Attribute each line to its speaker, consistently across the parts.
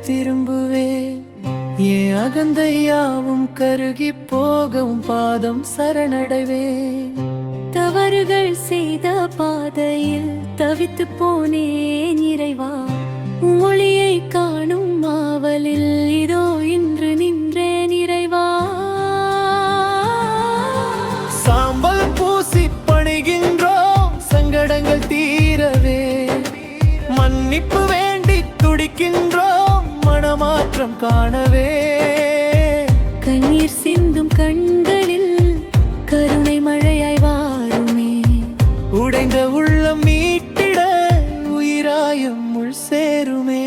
Speaker 1: திரும்புவே. என் அகந்தையாவும் கருகி போகவும் பாதம் சரணடைவே.
Speaker 2: தவறுகள் செய்த பாதையில் தவித்து போனேன் இறைவா. ஒளியை காணும் ஆவலில் இதோ இன்று நின்றேன் இறைவா.
Speaker 1: சாம்பல் பூசி பணிகின்றோம் சங்கடங்கள் தீரவே. மன்னிப்பு வேண்டி துடிக்கின்றோம் மனமாற்றம் காணவே.
Speaker 2: கண்ணீர் சிந்தும் கண்களில் கருணை மழையாய் வாருமே.
Speaker 1: உடைந்த உள்ளம் மீட்டிட உயிராயும் உள் சேருமே.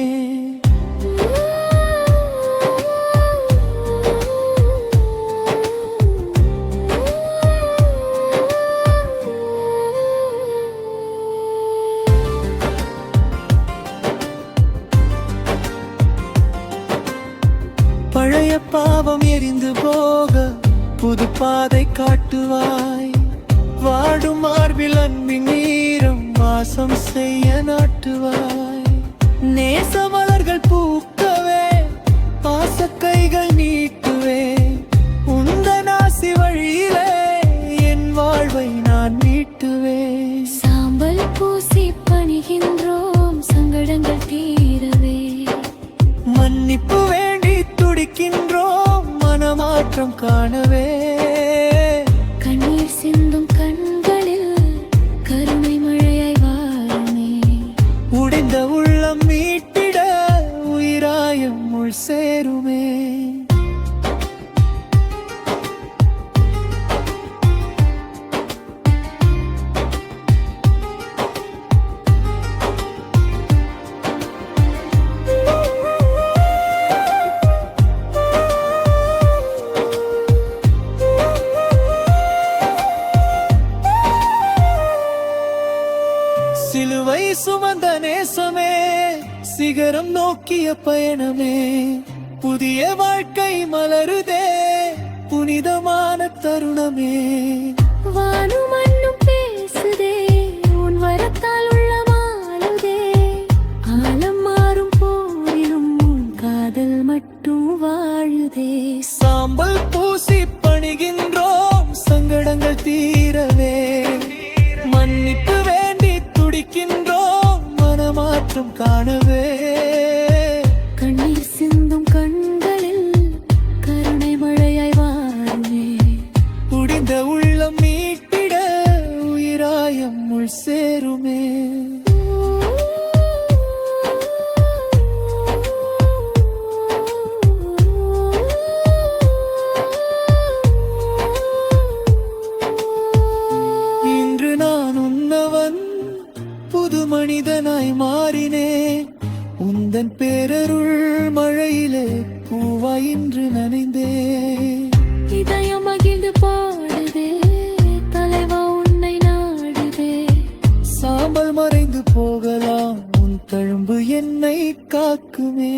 Speaker 1: பழைய பாவம் எரிந்து போக புது பாதை காட்டுவாய். வாடும் மார்பில் அன்பின் நீரம் வாசம் செய்ய நாட்டுவாய். நேசமலர்கள் பூக்கவே பாச கைகள் நீட்டுவே. உந்தன் ஆசி வழியிலே என் வாழ்வை நான் மீட்டுவே.
Speaker 2: சாம்பல் பூசி பணிகின்றோம் சங்கடங்கள் தீரவே.
Speaker 1: மன்னிப்பு வேண்டி துடிக்கின்றோம் மனமாற்றம் காணவே.
Speaker 2: கண்ணீர் சிந்தும் கண்களில் கருணை மழையாய் வாருமே.
Speaker 1: உடைந்த உள்ளம் மீட்டிட உயிராயும் உள் சேருமே. சிலுவை சுமந்த நேசமே சிகரம் நோக்கிய பயணமே. புதிய வாழ்க்கை மலருதே புனிதமான தருணமே.
Speaker 2: வானும் மண்ணும் பேசுதே உன் வரத்தால் உள்ளமாலுதே. ஆலம் மாறும் போதிலும் உன் காதல் மட்டும் வாழுதே.
Speaker 1: சாம்பல் பூசி பணிகின்றோம் சங்கடங்கள் தீரவே. மன்னிப்பு வேண்டி துடிக்கின்றோம் மனமாற்றம் காணவே.
Speaker 2: கண்ணீர் சிந்தும் கண்களில் கருணை மழையாய் வாருமே.
Speaker 1: உடைந்த உள்ளம் மீட்டிட உயிராயம் உள் சேருமே. இன்று நான் உன்னவன் புது மனிதனாய் மாறினேன். உந்தன் பேரருள் மழையிலே பூவாய் இன்று நனைந்தேன்.
Speaker 2: இதயம் மகிழ்ந்து பாடுதே தலைவா உன்னை நாடுதே.
Speaker 1: சாம்பல் மறைந்து போகலாம் உன் தழும்பு என்னை காக்குமே.